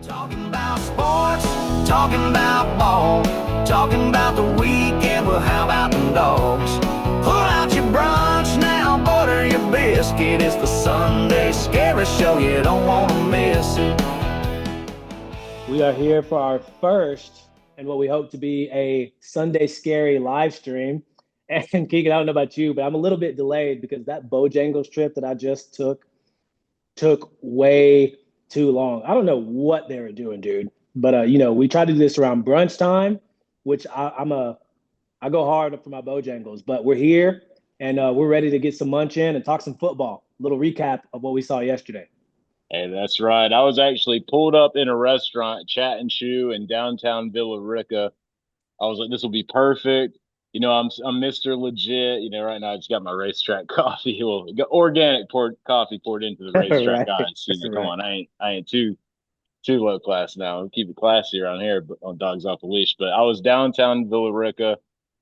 Talking about sports, talking about ball, talking about the weekend, well, how about them dogs? Pull out your brunch now, butter your biscuit. It's the Sunday Scaries Show, you don't want to miss it. We are here for our first and what we hope to be a Sunday Scary live stream. And Keegan, I don't know about you, but I'm a little bit delayed because that Bojangles trip that I just took way too long. I don't know what they were doing, dude. But we tried to do this around brunch time, which I go hard for my Bojangles. But we're here and we're ready to get some munch in and talk some football. A little recap of what we saw yesterday. Hey, that's right. I was actually pulled up in a restaurant, Chat and Chew in downtown Villa Rica. I was like, this will be perfect. I'm Mr. Legit. Right now I just got my racetrack coffee. Well, organic coffee poured into the racetrack Right. guys. Come Right. on, I ain't too low class now. I'll keep it classy around here, but on Dogs Off the Leash. But I was downtown Villa Rica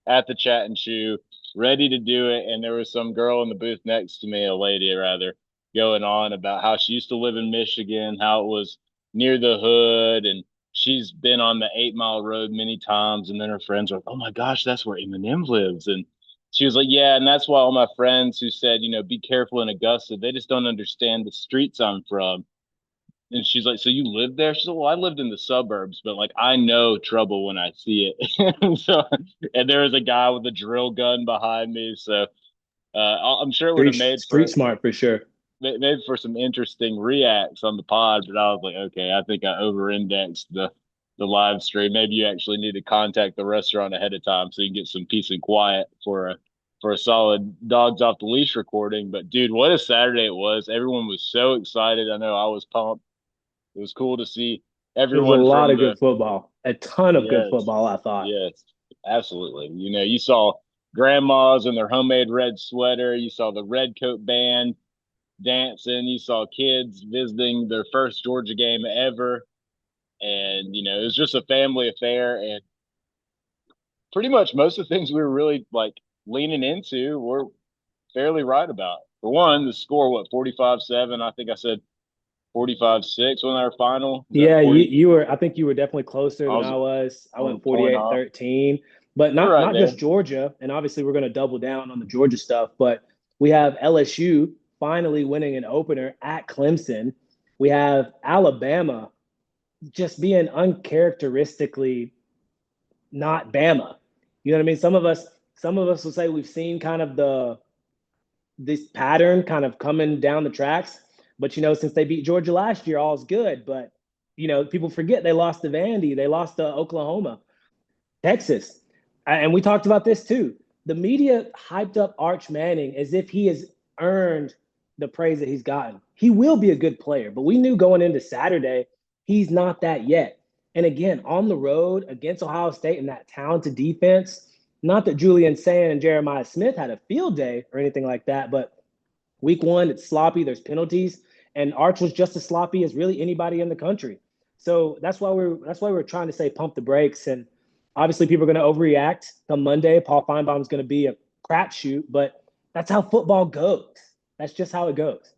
at the Chat and Chew, ready to do it, and there was some girl in the booth next to me, a lady rather, going on about how she used to live in Michigan, how it was near the hood, and she's been on the 8 Mile Road many times. And then her friends were like, "Oh my gosh, that's where Eminem lives." And she was like, "Yeah, and that's why all my friends who said, be careful in Augusta, they just don't understand the streets I'm from." And she's like, "So you live there?" She's like, "Well, I lived in the suburbs, but like I know trouble when I see it." And there was a guy with a drill gun behind me. So I'm sure it would Street have made street for smart for sure. some interesting reacts on the pod. But I was like, okay, I think I over-indexed the live stream. Maybe you actually need to contact the restaurant ahead of time so you can get some peace and quiet for a solid Dogs Off the Leash recording. But dude, what a Saturday it was! Everyone was so excited. I know I was pumped. It was cool to see It was a everyone lot from of the good football, a ton of good yes, football, I thought. yes, absolutely. You saw grandmas in their homemade red sweater. You saw the red coat band dancing. You saw kids visiting their first Georgia game ever, and it was just a family affair. And pretty much most of the things we were really like leaning into were fairly right about. For one, the score, what, 45-7? I think I said 45-6 on our final. Is that Yeah, you 40? you were I think you were definitely closer I than was I was. I a went point 48 off. 13 but We're not right not there. just Georgia, and obviously we're going to double down on the Georgia stuff, but we have LSU finally winning an opener at Clemson. We have Alabama just being uncharacteristically not Bama. You know what I mean? Some of us will say we've seen kind of this pattern kind of coming down the tracks. But since they beat Georgia last year, all's good. But people forget they lost to Vandy, they lost to Oklahoma, Texas, and we talked about this too. The media hyped up Arch Manning as if he has earned the praise that he's gotten. He will be a good player, but we knew going into Saturday he's not that yet. And again, on the road against Ohio State and that talented defense, not that Julian Sand and Jeremiah Smith had a field day or anything like that, but week one, it's sloppy. There's penalties, and Arch was just as sloppy as really anybody in the country. So that's why we're trying to say pump the brakes. And obviously, people are going to overreact. On Monday, Paul Feinbaum's going to be a crapshoot, but that's how football goes. That's just how it goes.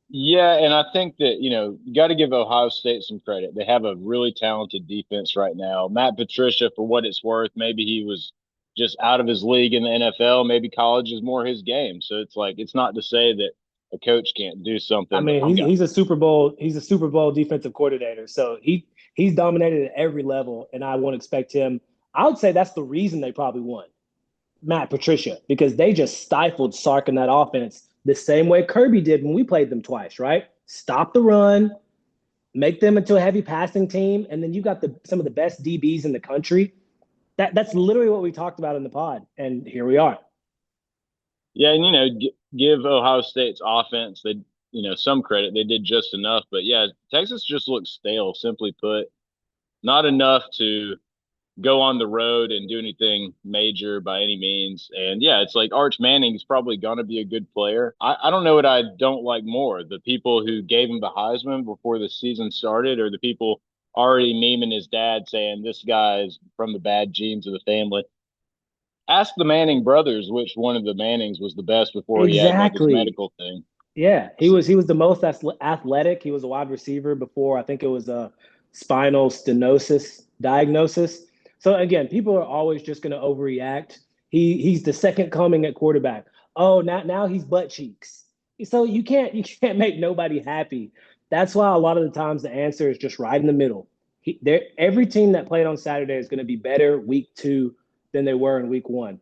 Yeah, and I think that, you got to give Ohio State some credit. They have a really talented defense right now. Matt Patricia, for what it's worth, maybe he was just out of his league in the NFL. Maybe college is more his game. So it's like, it's not to say that a coach can't do I something, but mean, he's a Super Bowl defensive coordinator, so he's dominated at every level, and I won't expect him. I would say that's the reason they probably won. Matt Patricia, because they just stifled Sark in that offense the same way Kirby did when we played them twice, right? Stop the run, make them into a heavy passing team, and then you got some of the best DBs in the country. That's literally what we talked about in the pod, and here we are. yeah, and give Ohio State's offense some credit. They did just enough, but yeah, Texas just looks stale. Simply put, not enough to go on the road and do anything major by any means. And yeah, it's like Arch Manning's probably going to be a good player. I don't know what I don't like more, the people who gave him the Heisman before the season started, or the people already memeing his dad saying this guy is from the bad genes of the family. Ask the Manning brothers which one of the Mannings was the best before he had like his Exactly. medical thing. Yeah, he was the most athletic. He was a wide receiver before I think it was a spinal stenosis diagnosis. So again, people are always just going to overreact. He's the second coming at quarterback. Oh, now he's butt cheeks. So you can't make nobody happy. That's why a lot of the times the answer is just right in the middle. Every team that played on Saturday is going to be better week 2 than they were in week 1.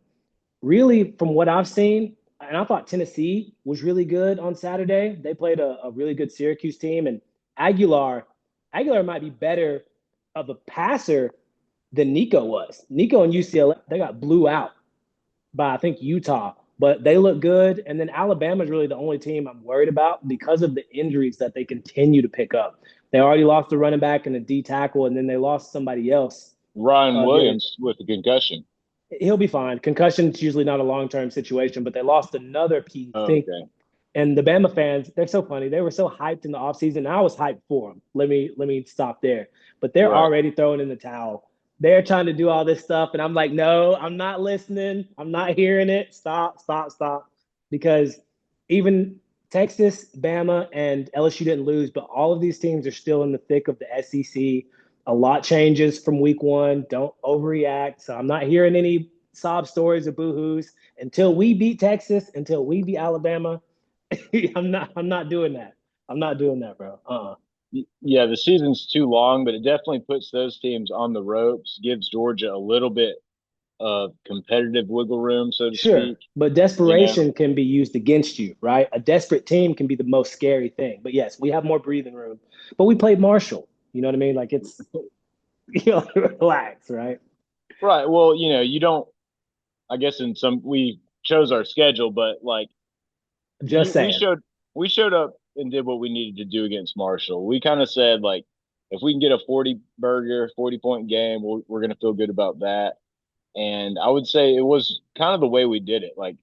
Really, from what I've seen, and I thought Tennessee was really good on Saturday. They played a really good Syracuse team, and Aguilar, Aguilar might be better of a passer than Nico was. Nico and UCLA, they got blew out by I think Utah, but they look good. And then Alabama is really the only team I'm worried about because of the injuries that they continue to pick up. They already lost the running back and a D tackle, and then they lost somebody else. Ryan Here, Williams with a concussion. he'll be fine. Concussion is usually not a long term situation, but they lost another piece. I Oh, think, okay. and the Bama fans, they're so funny. They were so hyped in the offseason. I was hyped for them. Let me stop there. But they're Right. already throwing in the towel. They're trying to do all this stuff, and I'm like, no, I'm not listening. I'm not hearing it. Stop, stop, stop. Because even Texas, Bama, and LSU didn't lose, but all of these teams are still in the thick of the SEC. A lot changes from week 1. Don't overreact. So I'm not hearing any sob stories or boo-hoos until we beat Texas, until we beat Alabama. I'm not doing that. I'm not doing that, bro. Yeah, the season's too long, but it definitely puts those teams on the ropes, gives Georgia a little bit of competitive wiggle room, so to Sure, speak. but You know, desperation can be used against you, right? A desperate team can be the most scary thing. But yes, we have more breathing room. But we played Marshall. You know what I mean? Like it's relax, right? right. Well, you don't, I guess in some, we chose our schedule, but like Just we saying. showed up and did what we needed to do against Marshall. We kind of said like, if we can get a 40 point game, we're going to feel good about that. And I would say it was kind of the way we did it. Like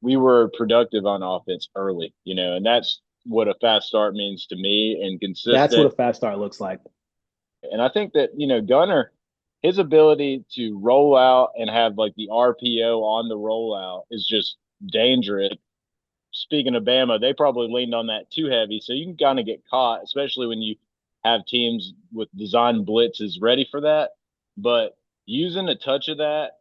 we were productive on offense early, and that's what a fast start means to me and That's what a consistent. fast start looks like. And I think that, Gunner, his ability to roll out and have like the RPO on the rollout is just dangerous. Speaking of Bama, they probably leaned on that too heavy. So you can kind of get caught, especially when you have teams with design blitzes ready for that. But using a touch of that,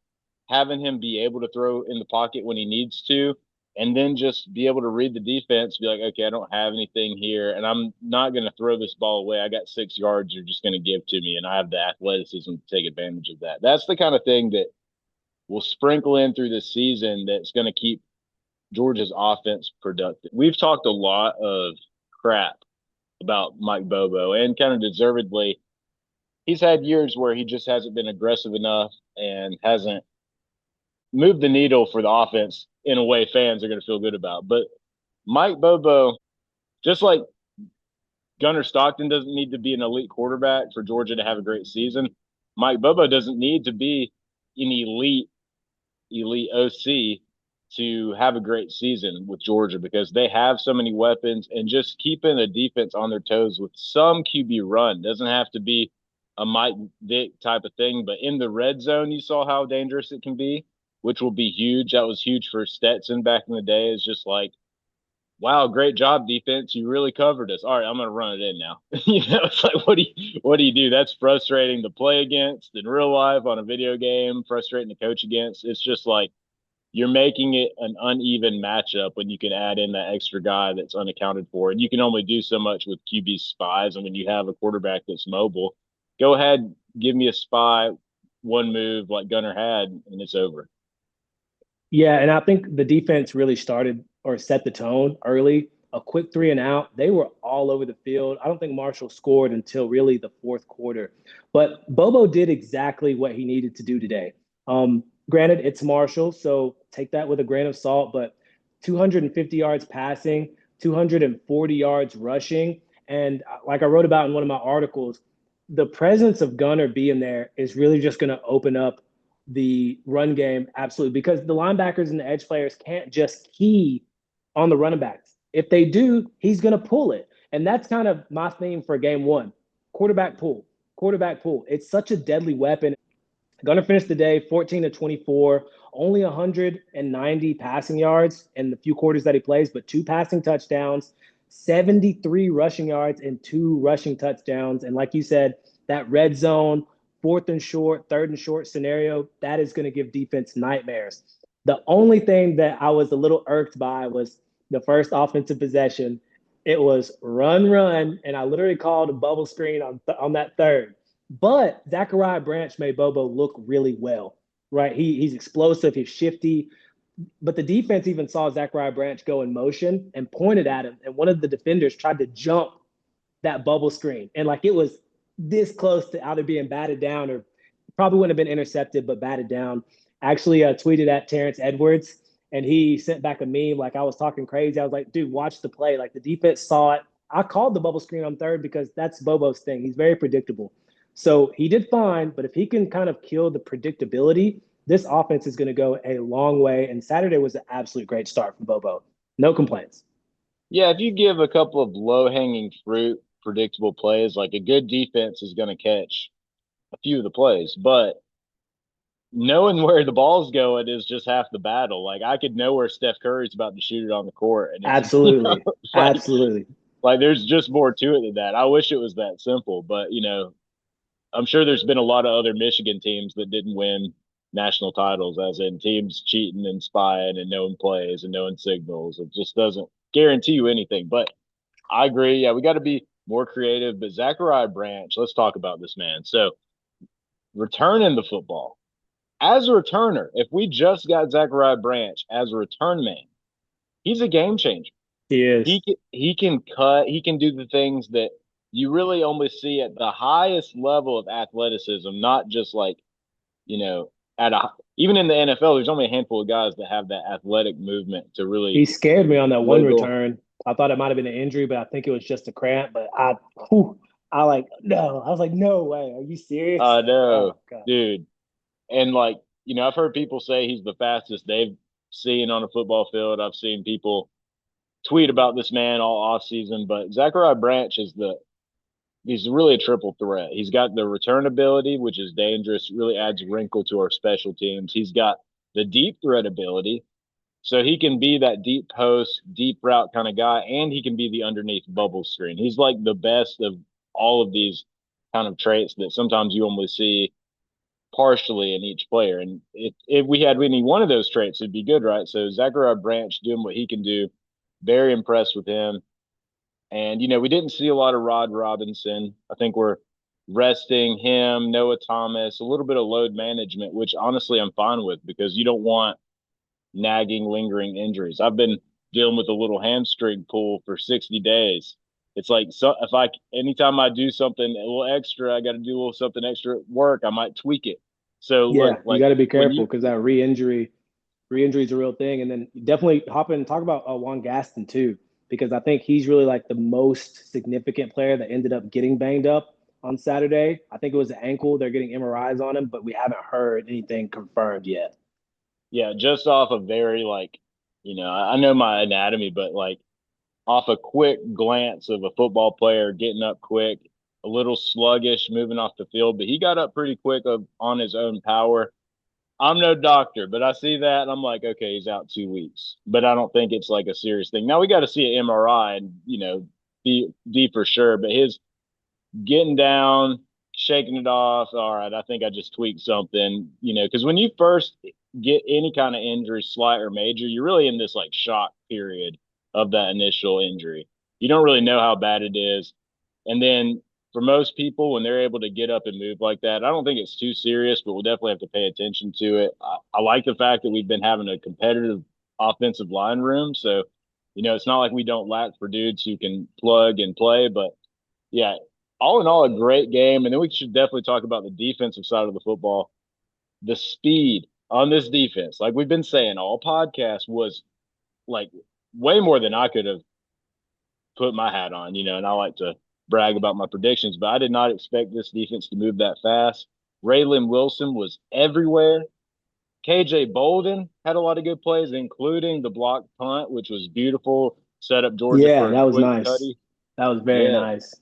having him be able to throw in the pocket when he needs to, and then just be able to read the defense, be like, okay, I don't have anything here, and I'm not going to throw this ball away. I got 6 yards you're just going to give to me, and I have the athleticism to take advantage of that. That's the kind of thing that will sprinkle in through this season that's going to keep Georgia's offense productive. We've talked a lot of crap about Mike Bobo, and kind of deservedly. He's had years where he just hasn't been aggressive enough and hasn't moved the needle for the offense in a way fans are going to feel good about. But Mike Bobo, just like Gunnar Stockton doesn't need to be an elite quarterback for Georgia to have a great season, Mike Bobo doesn't need to be an elite OC to have a great season with Georgia because they have so many weapons, and just keeping a defense on their toes with some QB run doesn't have to be a Mike Vick type of thing, but in the red zone, you saw how dangerous it can be, which will be huge. That was huge for Stetson back in the day. It's just like, wow, great job, defense. You really covered us. All right, I'm going to run it in now. It's like, what do you do? That's frustrating to play against in real life on a video game, frustrating to coach against. It's just like you're making it an uneven matchup when you can add in that extra guy that's unaccounted for. And you can only do so much with QB spies. And when you have a quarterback that's mobile, go ahead, give me a spy, one move like Gunner had, and it's over. Yeah, and I think the defense really started or set the tone early. A quick three and out. They were all over the field. I don't think Marshall scored until really the fourth quarter. But Bobo did exactly what he needed to do today. Granted, it's Marshall, so take that with a grain of salt, but 250 yards passing, 240 yards rushing. And like I wrote about in one of my articles, the presence of Gunner being there is really just going to open up the run game absolutely because the linebackers and the edge players can't just key on the running backs. If they do, he's going to pull it. And that's kind of my theme for game 1. Quarterback pull. Quarterback pull. It's such a deadly weapon. Going to finish the day 14 to 24, only 190 passing yards in the few quarters that he plays, but two passing touchdowns, 73 rushing yards, and two rushing touchdowns. And like you said, that red zone, fourth and short, third and short scenario, that is going to give defense nightmares. The only thing that I was a little irked by was the first offensive possession. It was run, run, and I literally called a bubble screen on that third. But Zachariah Branch made Bobo look really well, right? He's explosive, he's shifty. But the defense even saw Zachariah Branch go in motion and pointed at him. And one of the defenders tried to jump that bubble screen. And like it was this close to either being batted down or probably wouldn't have been intercepted, but batted down. Actually tweeted at Terrence Edwards and he sent back a meme like I was talking crazy. I was like, dude, watch the play. Like the defense saw it. I called the bubble screen on third because that's Bobo's thing. He's very predictable. So he did fine, but if he can kind of kill the predictability, this offense is going to go a long way. And Saturday was an absolute great start for Bobo. No complaints. Yeah, if you give a couple of low hanging fruit, predictable plays, like a good defense is going to catch a few of the plays. But knowing where the ball's going is just half the battle. Like I could know where Steph Curry's about to shoot it on the court, and it's Absolutely. like Absolutely. like there's just more to it than that. I wish it was that simple, but I'm sure there's been a lot of other Michigan teams that didn't win national titles, as in teams cheating and spying and knowing plays and knowing signals. It just doesn't guarantee you anything. But I agree. Yeah, we got to be more creative. But Zachariah Branch, let's talk about this man. So returning the football. As a returner, if we just got Zachariah Branch as a return man, he's a game changer. He is. He can cut. He can do the things that you really only see at the highest level of athleticism, not just like you know at a even in the NFL. There's only a handful of guys that have that athletic movement to He really scared me on that one wiggle. return. I thought it might have been an injury, but I think it was just a cramp. But I like no. I was like, no way. Are you serious? I know, Oh god. dude. And like I've heard people say he's the fastest they've seen on a football field. I've seen people tweet about this man all off season, but Zachariah Branch is the he's really a triple threat. He's got the return ability, which is dangerous, really adds wrinkle to our special teams. He's got the deep threat ability, so he can be that deep post, deep route kind of guy, and he can be the underneath bubble screen. He's like the best of all of these kind of traits that sometimes you only see partially in each player. And if we had any one of those traits, it'd be good, right? So Zachariah Branch doing what he can do, very impressed with him. And we didn't see a lot of Rod Robinson. I think we're resting him, Noah Thomas, a little bit of load management, which honestly I'm fine with because you don't want nagging, lingering injuries. I've been dealing with a little hamstring pull for 60 days. It's like so if I anytime I do something a little extra, I got to do a little something extra at work. I might tweak it. So Yeah, look, you like got to be when careful you because that re-injury is a real thing. And then definitely hop in and talk about Juan Gaston too, because I think he's really like the most significant player that ended up getting banged up on Saturday. I think it was an ankle. They're getting MRIs on him, but we haven't heard anything confirmed yet. yeah, just off a very I know my anatomy, but like off a quick glance of a football player getting up quick, a little sluggish moving off the field, but he got up pretty quick on his own power. I'm no doctor, but I see that and I'm like, okay, he's out 2 weeks. But I don't think it's like a serious thing. Now we got to see an MRI and be for sure. But his getting down, shaking it off. All right, I think I just tweaked something. Because when you first get any kind of injury, slight or major, you're really in this like shock period of that initial injury. You don't really know how bad it is, and then for most people, when they're able to get up and move like that, I don't think it's too serious, but we'll definitely have to pay attention to it. I like the fact that we've been having a competitive offensive line room. So, it's not like we don't lack for dudes who can plug and play, but yeah, all in all, a great game. And then we should definitely talk about the defensive side of the football. The speed on this defense, like we've been saying all podcasts, was like way more than I could have put my hat on, and I like to brag about my predictions, but I did not expect this defense to move that fast. Raylan Wilson was everywhere. KJ Bolden had a lot of good plays, including the block punt, which was beautiful. Set up Georgia Yeah, for a that was quick nice. tutty. That was very Yeah. nice.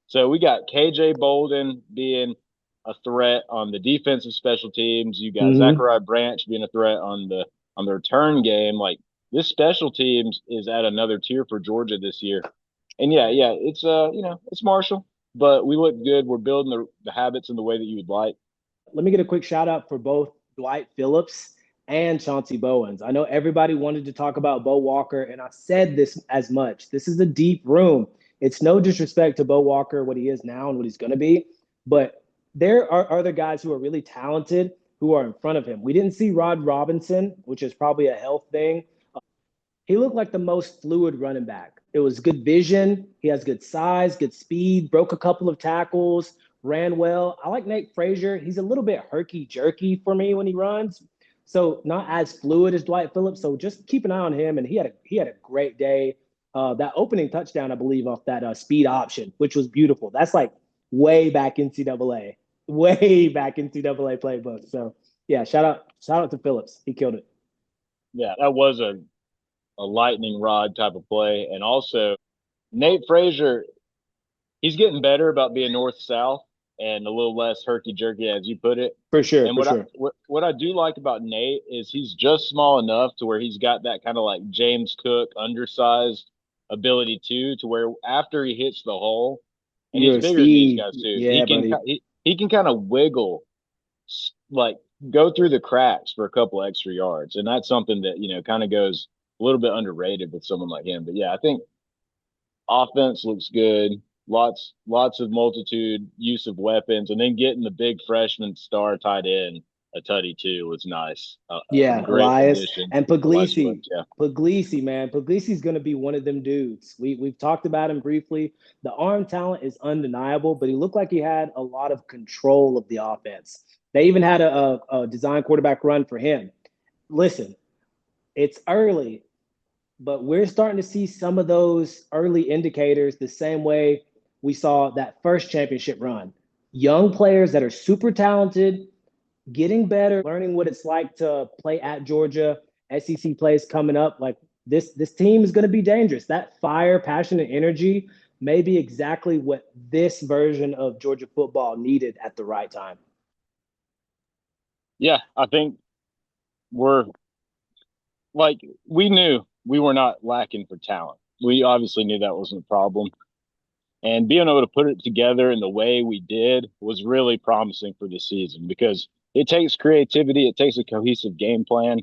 So we got KJ Bolden being a threat on the defensive special teams. You got Hmm. Zachariah Branch being a threat on the return game. Like this special teams is at another tier for Georgia this year. And yeah, it's it's Marshall, but we look good. We're building the habits in the way that you would like. Let me get a quick shout out for both Dwight Phillips and Chauncey Bowens. I know everybody wanted to talk about Bo Walker, and I said this as much. This is a deep room. It's no disrespect to Bo Walker, what he is now and what he's going to be, but there are other guys who are really talented who are in front of him. We didn't see Rod Robinson, which is probably a health thing. He looked like the most fluid running back. It was good vision. He has good size, good speed, broke a couple of tackles, ran well. I like Nate Frazier. He's a little bit herky jerky for me when he runs. So not as fluid as Dwight Phillips. So just keep an eye on him. And he had a great day. That opening touchdown, I believe, off that speed option, which was beautiful. That's like way back NCAA, way back NCAA playbook. So yeah, shout out to Phillips. He killed it. Yeah, that was a lightning rod type of play. And also Nate Frazier, he's getting better about being north south and a little less herky jerky, as you put it. For sure, And for sure. what I do like about Nate is he's just small enough to where he's got that kind of like James Cook undersized ability too, to where after he hits the hole, and he's You're a bigger than these speed. guys too, Yeah, buddy. he can kind of wiggle, like go through the cracks for a couple extra yards, and that's something that kind of goes a little bit underrated with someone like him. But yeah, I think offense looks good. Lots of multitude use of weapons, and then getting the big freshman star tight end a tutty too was nice. A Yeah, great Elias addition, and Elijah Puglisi. Williams. Yeah, Puglisi, man. Puglisi's going to be one of them dudes. We've talked about him briefly. The arm talent is undeniable, but he looked like he had a lot of control of the offense. They even had a design quarterback run for him. Listen, it's early, but we're starting to see some of those early indicators the same way we saw that first championship run. Young players that are super talented, getting better, learning what it's like to play at Georgia. SEC plays coming up. Like this team is going to be dangerous. That fire, passion, and energy may be exactly what this version of Georgia football needed at the right time. yeah. I think we're like we knew we were not lacking for talent. We obviously knew that wasn't a problem. And being able to put it together in the way we did was really promising for the season because it takes creativity, it takes a cohesive game plan,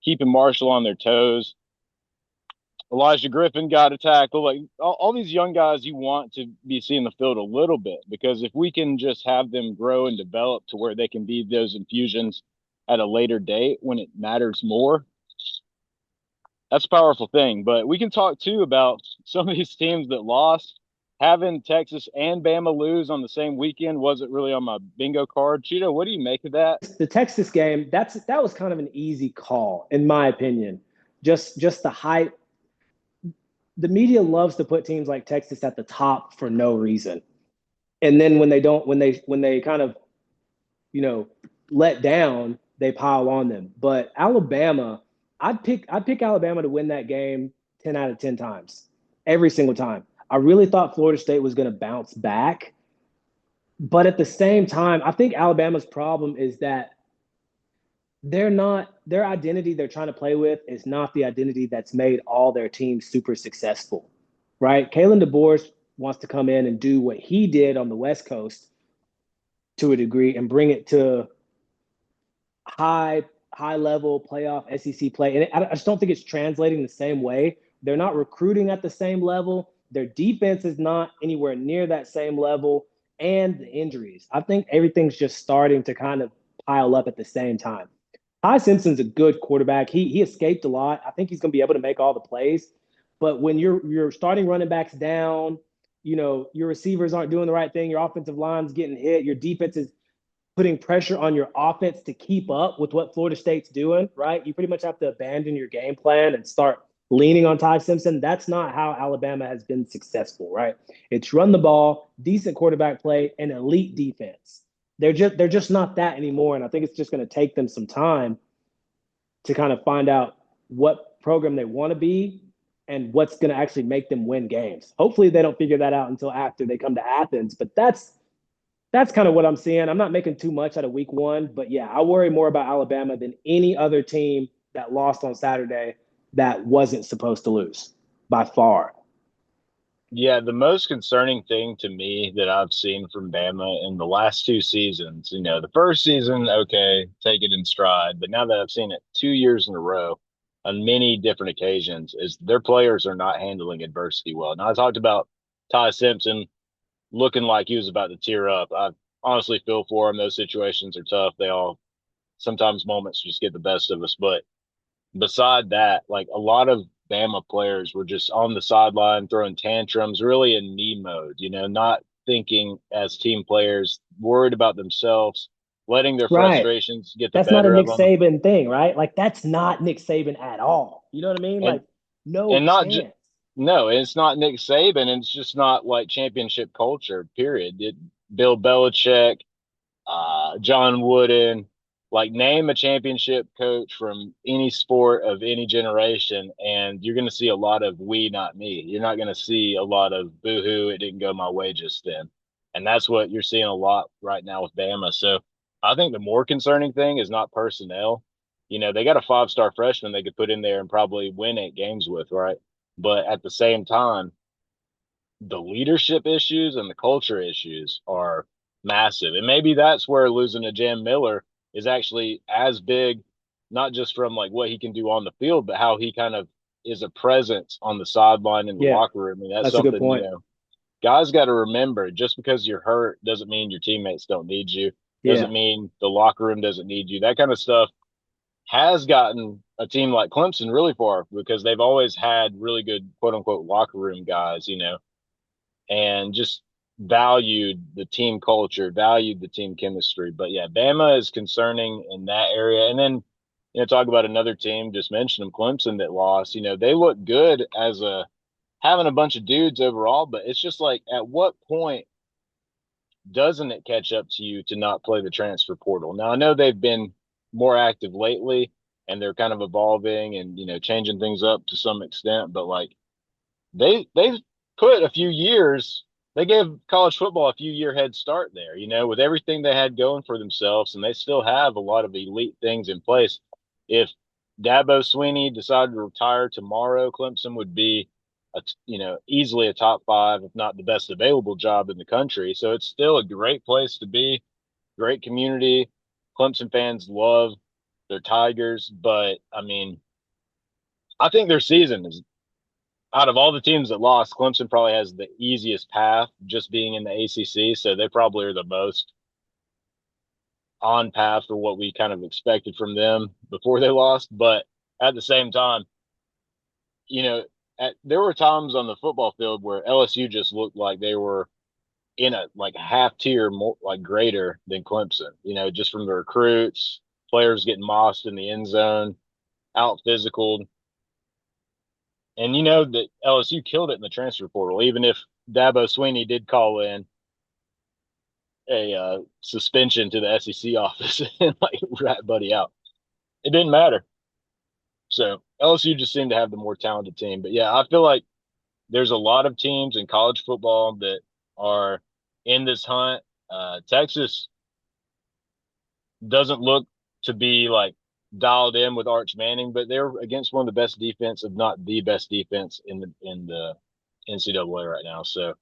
keeping Marshall on their toes. Elijah Griffin got a tackle. Like all these young guys, you want to be seeing the field a little bit because if we can just have them grow and develop to where they can be those infusions at a later date when it matters more, that's a powerful thing. But we can talk too about some of these teams that lost. Having Texas and Bama lose on the same weekend wasn't really on my bingo card. Cheeto, what do you make of that? The Texas game, that was kind of an easy call, in my opinion. Just the hype. The media loves to put teams like Texas at the top for no reason. And then when they don't, when they kind of, you know, let down, they pile on them. But Alabama, I'd pick Alabama to win that game 10 out of 10 times, every single time. I really thought Florida State was going to bounce back, but at the same time, I think Alabama's problem is that they're not their identity they're trying to play with is not the identity that's made all their teams super successful, right? Kalen DeBoer wants to come in and do what he did on the West Coast to a degree and bring it to high high level playoff SEC play. And I just don't think it's translating the same way. They're not recruiting at the same level. Their defense is not anywhere near that same level. And the injuries. I think everything's just starting to kind of pile up at the same time. Ty Simpson's a good quarterback. He escaped a lot. I think he's going to be able to make all the plays. But when you're starting running backs down, your receivers aren't doing the right thing. Your offensive line's getting hit. Your defense is putting pressure on your offense to keep up with what Florida State's doing, right? You pretty much have to abandon your game plan and start leaning on Ty Simpson. That's not how Alabama has been successful, right? It's run the ball, decent quarterback play, and elite defense. They're just not that anymore, and I think it's just going to take them some time to kind of find out what program they want to be and what's going to actually make them win games. Hopefully, they don't figure that out until after they come to Athens, but That's kind of what I'm seeing. I'm not making too much out of week one, but yeah, I worry more about Alabama than any other team that lost on Saturday that wasn't supposed to lose by far. Yeah, the most concerning thing to me that I've seen from Bama in the last two seasons, the first season, okay, take it in stride, but now that I've seen it 2 years in a row on many different occasions, is their players are not handling adversity well. Now, I talked about Ty Simpson looking like he was about to tear up. I honestly feel for him. Those situations are tough. They all sometimes moments just get the best of us, but beside that, like a lot of Bama players were just on the sideline throwing tantrums, really in me mode, not thinking as team players, worried about themselves, letting their Right. frustrations get the That's not a better Nick of them. Saban thing, right? Like that's not Nick Saban at all. You know what I mean? And Like no and not just chance. no, it's not Nick Saban, and it's just not like championship culture, period. Bill Belichick, John Wooden, like name a championship coach from any sport of any generation, and you're going to see a lot of we, not me. You're not going to see a lot of boohoo, it didn't go my way just then. And that's what you're seeing a lot right now with Bama. So I think the more concerning thing is not personnel. They got a 5-star freshman they could put in there and probably win 8 games with, right? But at the same time, the leadership issues and the culture issues are massive. And maybe that's where losing to Jam Miller is actually as big, not just from like what he can do on the field, but how he kind of is a presence on the sideline in the Yeah, locker room. And that's that's a good something, point. guys got to remember just because you're hurt doesn't mean your teammates don't need you, Yeah. doesn't mean the locker room doesn't need you. That kind of stuff has gotten a team like Clemson really far because they've always had really good quote unquote locker room guys, and just valued the team culture, valued the team chemistry. But yeah, Bama is concerning in that area. And then, talk about another team, just mention them, Clemson that lost. They look good as a having a bunch of dudes overall, but it's just like at what point doesn't it catch up to you to not play the transfer portal? Now I know they've been more active lately and they're kind of evolving and changing things up to some extent, but like they've put a few years. They gave college football a few year head start there, with everything they had going for themselves, and they still have a lot of elite things in place. If Dabo Sweeney decided to retire tomorrow, Clemson would be easily a top five, if not the best available job in the country. So it's still a great place to be, great community. Clemson fans love their Tigers, but I mean, I think their season is out of all the teams that lost, Clemson probably has the easiest path just being in the ACC. So they probably are the most on path for what we kind of expected from them before they lost. But at the same time, you know, there were times on the football field where LSU just looked like they were in a like half tier more like greater than Clemson, just from the recruits, players getting mossed in the end zone, out physical. And that LSU killed it in the transfer portal, even if Dabo Sweeney did call in a suspension to the SEC office and like rat Buddy out. It didn't matter. So LSU just seemed to have the more talented team. But yeah, I feel like there's a lot of teams in college football that are in this hunt. Texas doesn't look to be like dialed in with Arch Manning, but they're against one of the best defense, if not the best defense in the NCAA right now. So,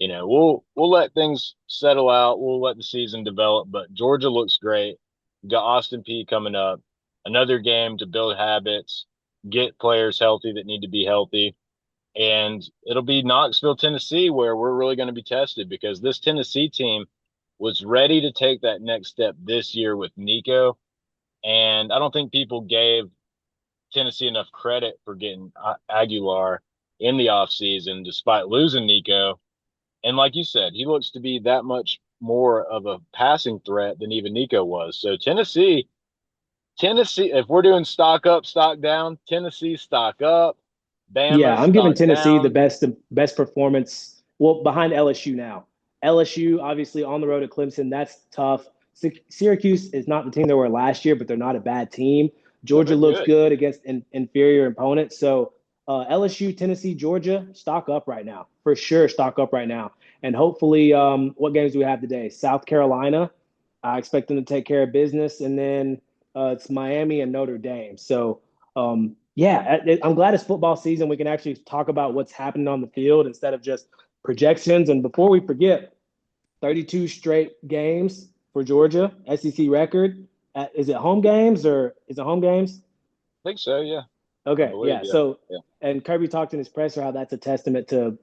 we'll let things settle out. We'll let the season develop. But Georgia looks great. We got Austin P coming up. Another game to build habits, get players healthy that need to be healthy. And it'll be Knoxville, Tennessee, where we're really going to be tested because this Tennessee team was ready to take that next step this year with Nico. And I don't think people gave Tennessee enough credit for getting Aguilar in the offseason despite losing Nico. And like you said, he looks to be that much more of a passing threat than even Nico was. So Tennessee, if we're doing stock up, stock down, Tennessee stock up, Yeah, Bama I'm giving stock Tennessee down. the best performance. Well, behind LSU now. LSU obviously on the road at Clemson. That's tough. Syracuse is not the team they were last year, but they're not a bad team. No, Georgia they're looks good. good against inferior opponents. So LSU, Tennessee, Georgia, stock up right now for sure. Stock up right now. And hopefully, what games do we have today? South Carolina. I expect them to take care of business, and then it's Miami and Notre Dame. So, yeah, I'm glad it's football season. We can actually talk about what's happening on the field instead of just projections. And before we forget, 32 straight games for Georgia, SEC record. Is it home games or is it home games? I think so, yeah. I Okay, believe, yeah. yeah. So, Yeah. and Kirby talked in his presser how that's a testament to,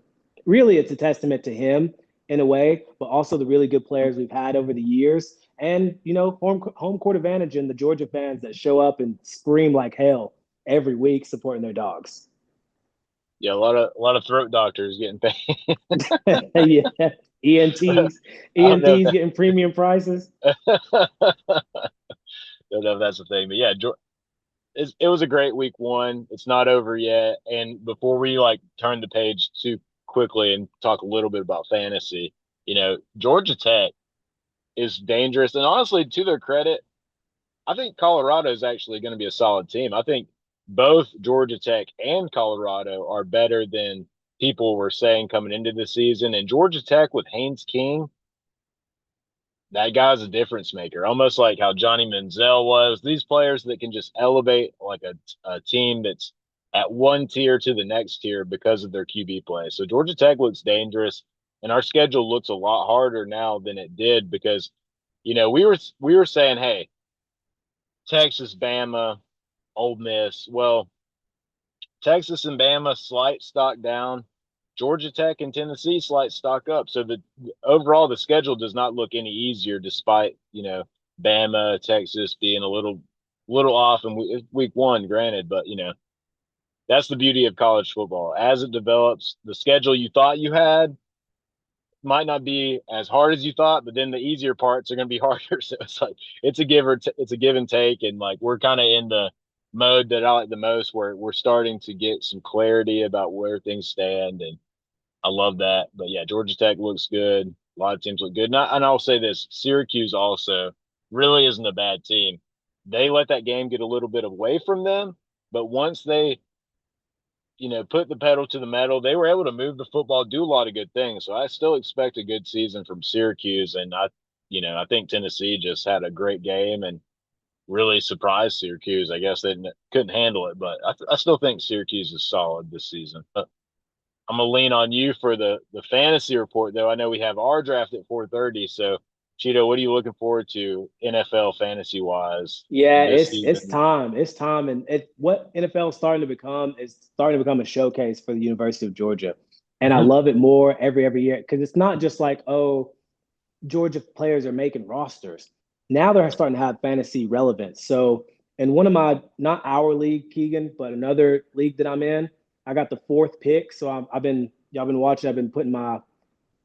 really, it's a testament to him in a way, but also the really good players we've had over the years, and home court advantage and the Georgia fans that show up and scream like hell every week supporting their dogs. Yeah, a lot of throat doctors getting paid. Yeah, ENTs, I don't know if ENTs getting premium prices. that don't know if that's the thing, but yeah, it was a great week one. It's not over yet. And before we like turn the page too quickly and talk a little bit about fantasy, Georgia Tech is dangerous. And honestly, to their credit, I think Colorado is actually going to be a solid team. I think both Georgia Tech and Colorado are better than people were saying coming into the season. And Georgia Tech with Haynes King, that guy's a difference maker, almost like how Johnny Manziel was. These players that can just elevate like a team that's at one tier to the next tier because of their QB play. So Georgia Tech looks dangerous, and our schedule looks a lot harder now than it did because, we were saying, hey, Texas, Bama, Ole Miss. Well, Texas and Bama slight stock down. Georgia Tech and Tennessee slight stock up. So the overall the schedule does not look any easier, despite Bama, Texas being a little off in week one, granted, but that's the beauty of college football. As it develops, the schedule you thought you had might not be as hard as you thought, but then the easier parts are going to be harder. So it's like it's a give and take, and like we're kind of in the mode that I like the most, where we're starting to get some clarity about where things stand, and I love that. But yeah, Georgia Tech looks good. A lot of teams look good, and I'll say this: Syracuse also really isn't a bad team. They let that game get a little bit away from them, but once they put the pedal to the metal. They were able to move the football, do a lot of good things. So I still expect a good season from Syracuse. And I think Tennessee just had a great game and really surprised Syracuse. I guess they couldn't handle it, but I still think Syracuse is solid this season. But I'm gonna lean on you for the fantasy report, though. I know we have our draft at 4:30. So, Chito, what are you looking forward to NFL fantasy wise Yeah, this it's season? time. It's time, and what NFL is starting to become is starting to become a showcase for the University of Georgia, and I Mm-hmm. love it more every year because it's not just like, oh, Georgia players are making rosters. Now they're starting to have fantasy relevance. So in one of my, not our league, Keegan, but another league that I'm in, I got the fourth pick. So I've been y'all been watching. I've been putting my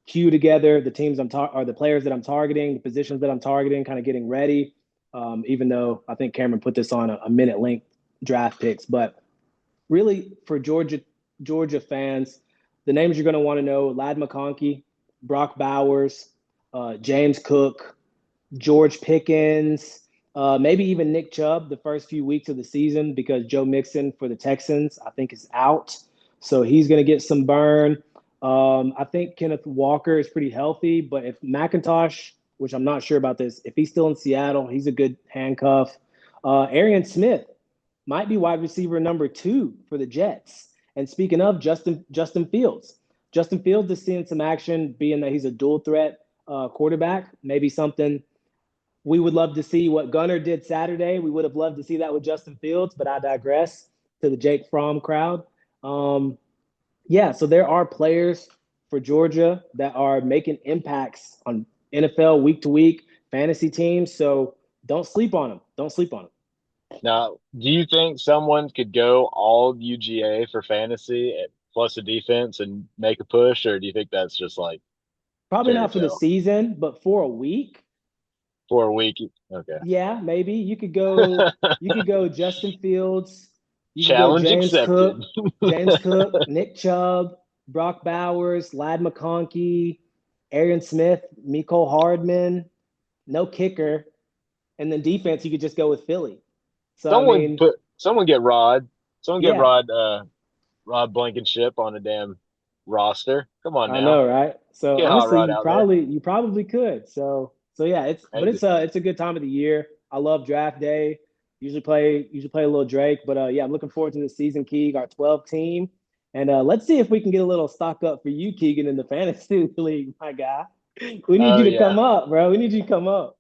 queue together, the teams or the players that I'm targeting, the positions that I'm targeting, kind of getting ready. Even though I think Cameron put this on a minute length draft picks, but really for Georgia fans, the names you're going to want to know: Lad McConkey, Brock Bowers, James Cook, George Pickens, maybe even Nick Chubb the first few weeks of the season because Joe Mixon for the Texans, I think, is out. So he's going to get some burn. I think Kenneth Walker is pretty healthy, but if McIntosh, which I'm not sure about this, if he's still in Seattle, he's a good handcuff. Arian Smith might be wide receiver number 2 for the Jets. And speaking of Justin Fields, Justin Fields is seeing some action, being that he's a dual threat quarterback. Maybe something we would love to see what Gunner did Saturday. We would have loved to see that with Justin Fields, but I digress to the Jake Fromm crowd. Yeah, so there are players for Georgia that are making impacts on NFL week to week fantasy teams. So don't sleep on them. Don't sleep on them. Now, do you think someone could go all UGA for fantasy plus a defense and make a push, or do you think that's just like Probably fairy not for the tale season, but for a week, for a week? Okay. yeah, maybe you could go. You could go Justin Fields. You could go Challenge accepted. James Cook, Nick Chubb, Brock Bowers, Lad McConkey, Arian Smith, Miko Hardman. No kicker, and then defense you could just go with Philly. So I Someone mean, put someone get Rod. Someone get yeah, Rod Blankenship on a damn. roster. Come on I now, know, right? So get hot honestly, rod out there. you probably could. So yeah, Hey, it's a good time of the year. I love draft day. Usually play a little Drake, but yeah, I'm looking forward to the season, Keeg, our 12 team. And let's see if we can get a little stock up for you, Keegan, in the fantasy league, my guy. We need oh you to yeah, come up, bro. We need you to come up.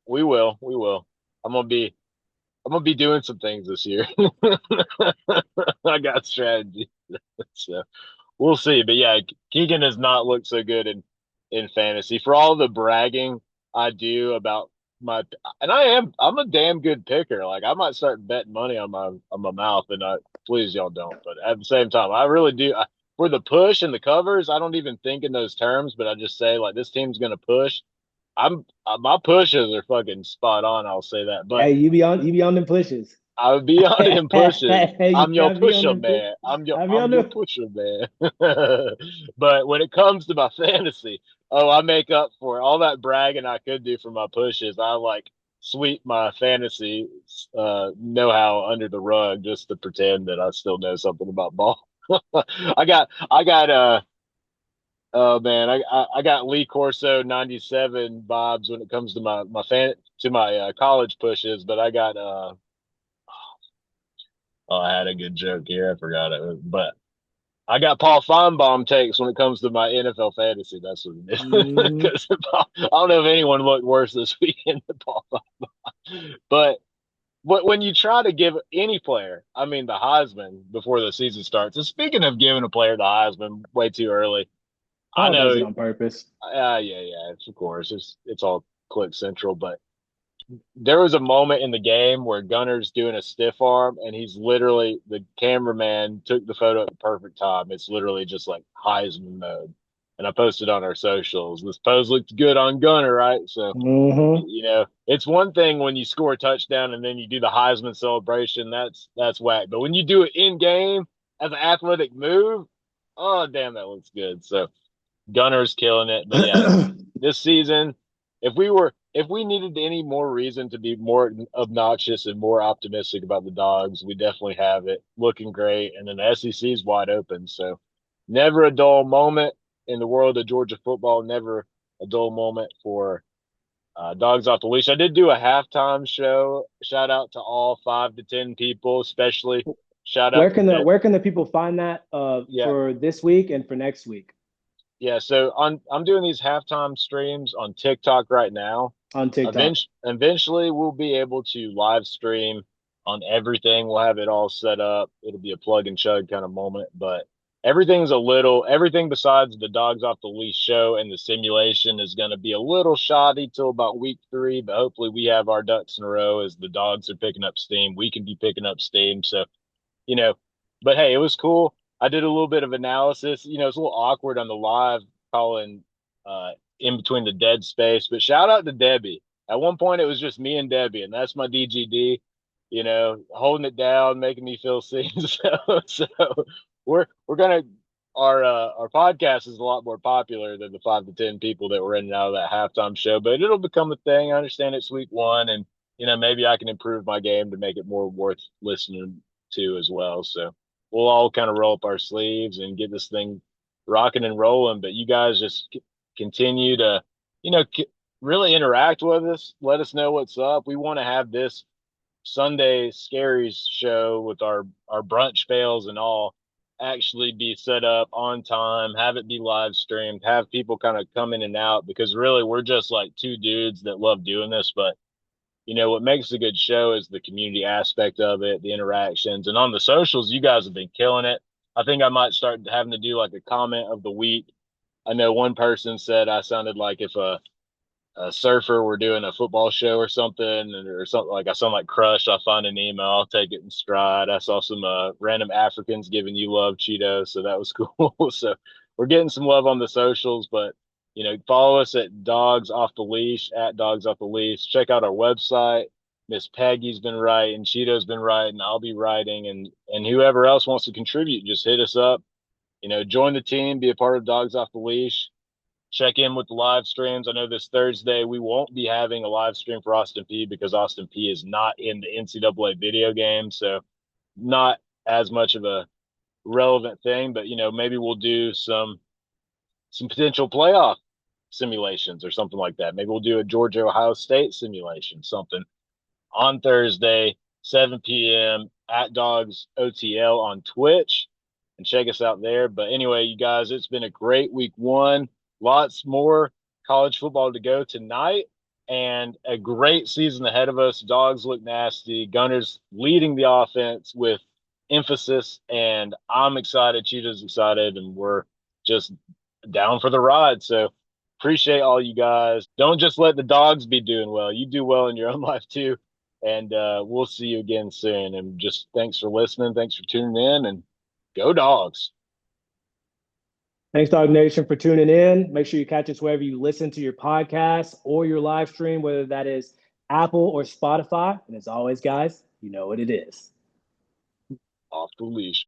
we will. We will. I'm gonna be I'm gonna be doing some things this year. I got strategy. So we'll see. But yeah, Keegan has not looked so good in fantasy for all the bragging I do about my and I'm a damn good picker. Like I might start betting money on my mouth, and I please y'all don't. But at the same time, I really do. For the push and the covers, I don't even think in those terms, but I just say like this team's gonna push. My pushes are fucking spot on. I'll say that, but Hey, you be on them pushes. I would be on them pushes. Hey, I'm your I be on pusher them push. man. I be I'm on your them. pusher man. But when it comes to my fantasy, oh, I make up for all that bragging I could do for my pushes. I like sweep my fantasy know-how under the rug just to pretend that I still know something about ball. I got oh man, I got Lee Corso 97 vibes when it comes to my college pushes, but I got oh, I had a good joke here. I forgot it. But I got Paul Feinbaum takes when it comes to my NFL fantasy. That's what it is. Hmm. Because I don't know if anyone looked worse this weekend than Paul Feinbaum. But when you try to give any player, I mean the Heisman before the season starts, and speaking of giving a player the Heisman way too early, I Paul know, does it on purpose. yeah, of course, it's all click central, but there was a moment in the game where Gunner's doing a stiff arm, and he's literally the cameraman took the photo at the perfect time. It's literally just like Heisman mode, and I posted on our socials. This pose looked good on Gunner, right? So Hmm. you know, it's one thing when you score a touchdown and then you do the Heisman celebration. That's whack. But when you do it in game as an athletic move, oh damn, that looks good. So Gunner's killing it. But yeah, this season, if we needed any more reason to be more obnoxious and more optimistic about the Dogs, we definitely have it. Looking great, and then the SEC is wide open. So never a dull moment in the world of Georgia football. Never a dull moment for Dogs Off the Leash. I did do a halftime show. Shout out to all 5 to 10 people, especially shout out to Where can the people find that yeah. for this week and for next week Yeah, so I'm doing these halftime streams on TikTok right now. on TikTok? Eventually, we'll be able to live stream on everything. We'll have it all set up. It'll be a plug and chug kind of moment, but everything besides the Dogs Off the Leash show and the simulation is going to be a little shoddy till about week 3. But hopefully, we have our ducks in a row as the dogs are picking up steam. We can be picking up steam. So you know, but hey, it was cool. I did a little bit of analysis. You know, it's a little awkward on the live calling in between the dead space, but shout out to Debbie. At one point, it was just me and Debbie, and that's my DGD. You know, holding it down, making me feel seen. So we're gonna our podcast is a lot more popular than the 5 to 10 people that were in and out of that halftime show, but it'll become a thing. I understand it's week 1, and you know maybe I can improve my game to make it more worth listening to as well. So we'll all kind of roll up our sleeves and get this thing rocking and rolling. But you guys just continue to, you know, really interact with us. Let us know what's up. We want to have this Sunday Scaries show with our brunch fails and all actually be set up on time, have it be live streamed, have people kind of come in and out because really we're just like 2 dudes that love doing this, but you know what makes a good show is the community aspect of it, the interactions, and on the socials, you guys have been killing it. I think I might start having to do like a comment of the week. I know one person said I sounded like if a surfer were doing a football show or something, or something like I sound like Crush. I'll find an email, I'll take it in stride. I saw some random Africans giving you love, Cheeto, so that was cool. So we're getting some love on the socials, but you know, follow us at Dogs Off the Leash at Dogs Off the Leash. Check out our website. Miss Peggy's been writing, Cheeto's been writing, I'll be writing, and whoever else wants to contribute, just hit us up. You know, join the team, be a part of Dogs Off the Leash, check in with the live streams. I know this Thursday we won't be having a live stream for Austin P because Austin P is not in the NCAA video game, so not as much of a relevant thing, but maybe we'll do some potential playoff simulations or something like that. Maybe we'll do a Georgia Ohio State simulation, something on Thursday, 7 p.m. at Dawgs OTL on Twitch, and check us out there. But anyway, you guys, it's been a great week one. Lots more college football to go tonight, and a great season ahead of us. Dogs look nasty. Gunners leading the offense with emphasis, and I'm excited. Cheetah's excited, and we're just down for the ride. So appreciate all you guys. Don't just let the Dogs be doing well. You do well in your own life too. And we'll see you again soon. And just thanks for listening. Thanks for tuning in, and go Dogs. Thanks, Dog Nation, for tuning in. Make sure you catch us wherever you listen to your podcast or your live stream, whether that is Apple or Spotify. And as always, guys, you know what it is. Off the leash.